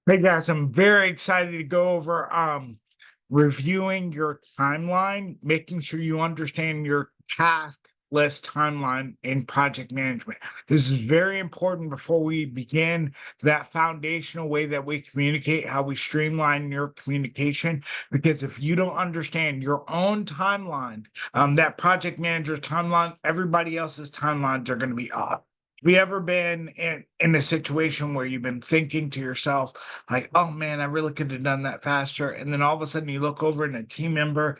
Hey guys, I'm very excited to go over reviewing your timeline, making sure you understand your task list timeline in project management. This is very important before we begin that foundational way that we communicate, how we streamline your communication. Because if you don't understand your own timeline, that project manager's timeline, everybody else's timelines are going to be off. Have you ever been in a situation where you've been thinking to yourself, like, oh man, I really could have done that faster. And then all of a sudden you look over and a team member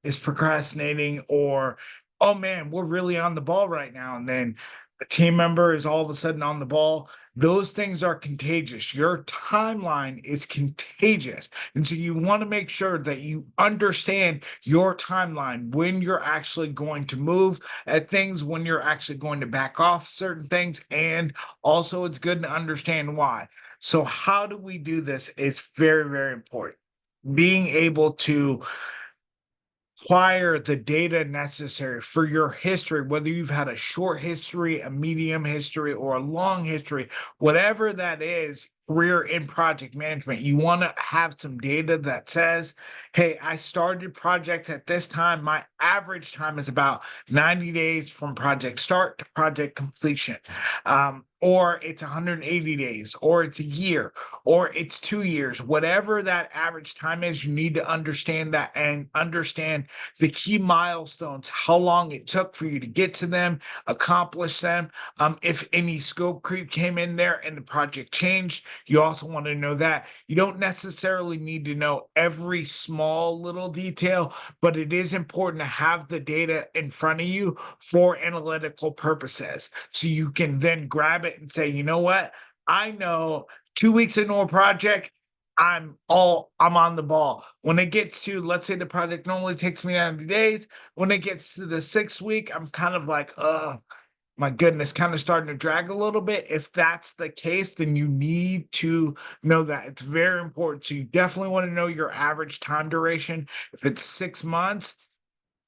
is procrastinating, or, oh man, we're really on the ball right now. And then a team member is all of a sudden on the ball. Those things are contagious. Your timeline is contagious. And so you want to make sure that you understand your timeline, when you're actually going to move at things, when you're actually going to back off certain things. And also, it's good to understand why. So, how do we do this is very, very important. Being able to acquire the data necessary for your history, whether you've had a short history, a medium history, or a long history, whatever that is, career in project management, you want to have some data that says, hey, I started projects at this time. My average time is about 90 days from project start to project completion. Or it's 180 days, or it's a year, or it's 2 years, whatever that average time is, you need to understand that and understand the key milestones, how long it took for you to get to them, accomplish them. If any scope creep came in there and the project changed, you also want to know that. You don't necessarily need to know every small little detail, but it is important to have the data in front of you for analytical purposes. So you can then grab it and say, you know what? I know 2 weeks into a project, I'm on the ball. When it gets to, let's say the project normally takes me 90 days. When it gets to the 6th week, I'm kind of like, oh my goodness, kind of starting to drag a little bit. If that's the case, then you need to know that. It's very important. So you definitely want to know your average time duration. If it's 6 months,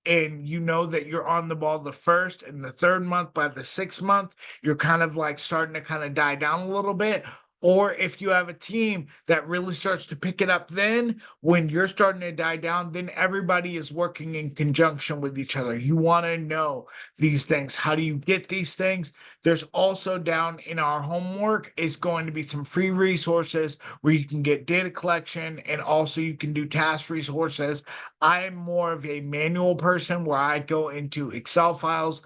and you know that you're on the ball the first and the third month, by the 6th month, you're kind of like starting to kind of die down a little bit. Or if you have a team that really starts to pick it up, then when you're starting to die down, then everybody is working in conjunction with each other. You want to know these things. How do you get these things? There's also down in our homework is going to be some free resources where you can get data collection, and also you can do task resources. I'm more of a manual person where I go into Excel files,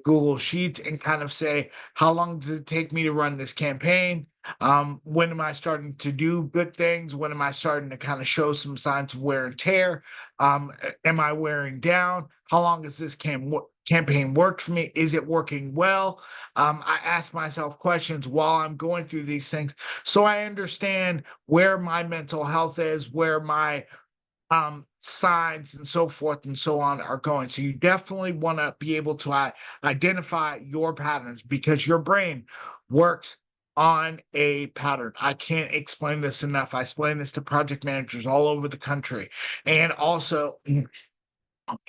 Google Sheets, and kind of say, how long does it take me to run this campaign? When am I starting to do good things? When am I starting to kind of show some signs of wear and tear? Am I wearing down? How long has this campaign worked for me? Is it working well? I ask myself questions while I'm going through these things so I understand where my mental health is, where my signs and so forth and so on are going. So you definitely want to be able to identify your patterns, because your brain works on a pattern. I can't explain this enough. I explain this to project managers all over the country. And also,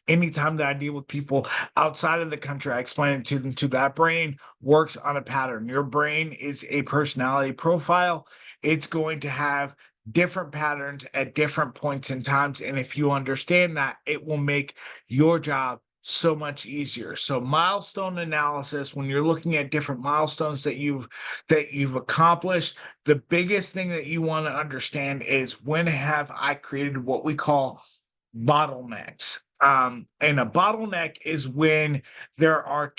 anytime that I deal with people outside of the country, I explain it to them too. That brain works on a pattern. Your brain is a personality profile. It's going to have different patterns at different points in times. And if you understand that, it will make your job so much easier. So milestone analysis, when you're looking at different milestones that you've accomplished, the biggest thing that you want to understand is, when have I created what we call bottlenecks? And a bottleneck is when there are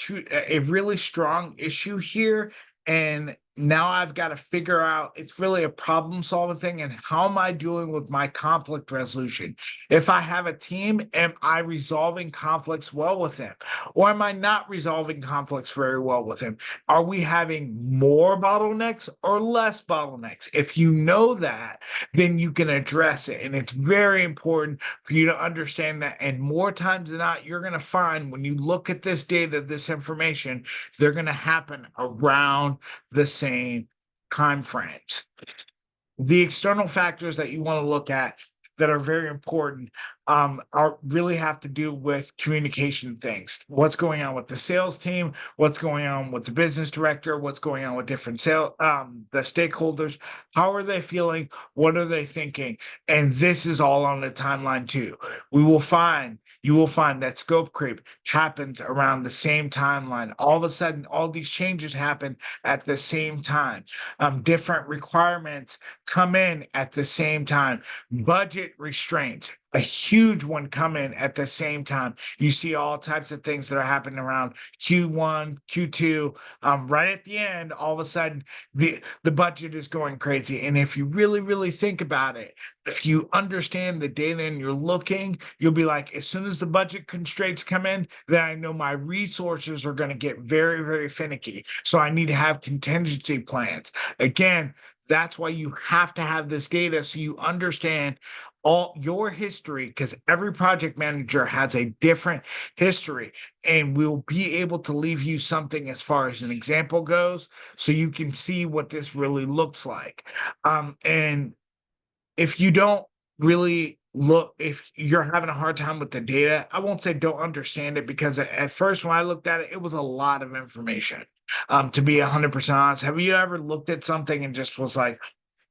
a really strong issue here, and now I've got to figure out, it's really a problem solving thing. And how am I doing with my conflict resolution? If I have a team, am I resolving conflicts well with them? Or am I not resolving conflicts very well with them? Are we having more bottlenecks or less bottlenecks? If you know that, then you can address it. And it's very important for you to understand that. And more times than not, you're going to find, when you look at this data, this information, they're going to happen around the same time frames. The external factors that you want to look at, that are very important are really have to do with communication things. What's going on with the sales team? What's going on with the business director? What's going on with different the stakeholders? How are they feeling? What are they thinking? And this is all on the timeline too. You will find that scope creep happens around the same timeline. All of a sudden, all these changes happen at the same time. Different requirements come in at the same time. Budget restraints, a huge one, come in at the same time. You see all types of things that are happening around Q1, Q2. Right at the end, all of a sudden, the budget is going crazy. And if you really think about it, if you understand the data and you're looking, you'll be like, as soon as the budget constraints come in, then I know my resources are going to get very finicky. So I need to have contingency plans. Again, that's why you have to have this data so you understand all your history, because every project manager has a different history, and we'll be able to leave you something as far as an example goes so you can see what this really looks like. And if you don't really look, if you're having a hard time with the data, I won't say don't understand it, because at first when I looked at it, it was a lot of information. To be 100% honest, have you ever looked at something and just was like,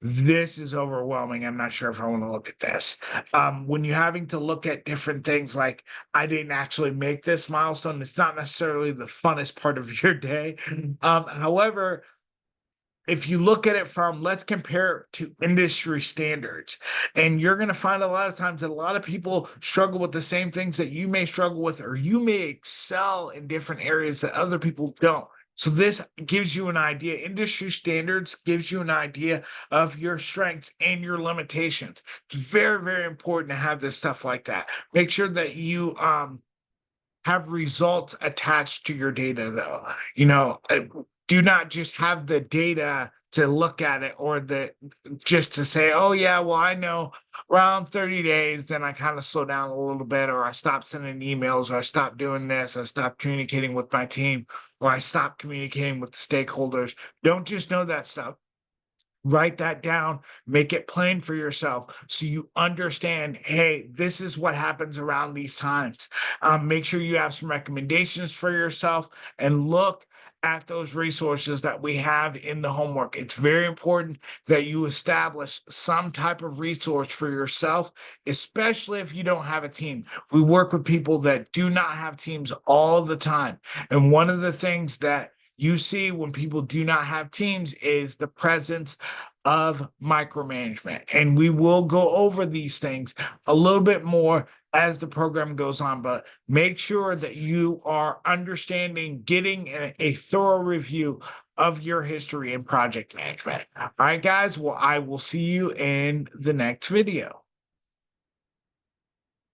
this is overwhelming, I'm not sure if I want to look at this? When you're having to look at different things, like, I didn't actually make this milestone, it's not necessarily the funnest part of your day. However, if you look at it from, let's compare it to industry standards, and you're going to find a lot of times that a lot of people struggle with the same things that you may struggle with, or you may excel in different areas that other people don't. So this gives you an idea. Industry standards gives you an idea of your strengths and your limitations. It's very important to have this stuff like that. Make sure that you have results attached to your data, though. Do not just have the data to look at it, or just to say, oh yeah, well, I know around 30 days, then I kind of slow down a little bit, or I stop sending emails, or I stop doing this, I stop communicating with my team, or I stop communicating with the stakeholders. Don't just know that stuff. Write that down, make it plain for yourself so you understand, hey, this is what happens around these times. Make sure you have some recommendations for yourself, and look at those resources that we have in the homework. It's very important that you establish some type of resource for yourself, especially if you don't have a team. We work with people that do not have teams all the time. And one of the things that you see when people do not have teams is the presence of micromanagement. And we will go over these things a little bit more as the program goes on, but make sure that you are understanding, getting a thorough review of your history in project management. All right, guys. Well, I will see you in the next video.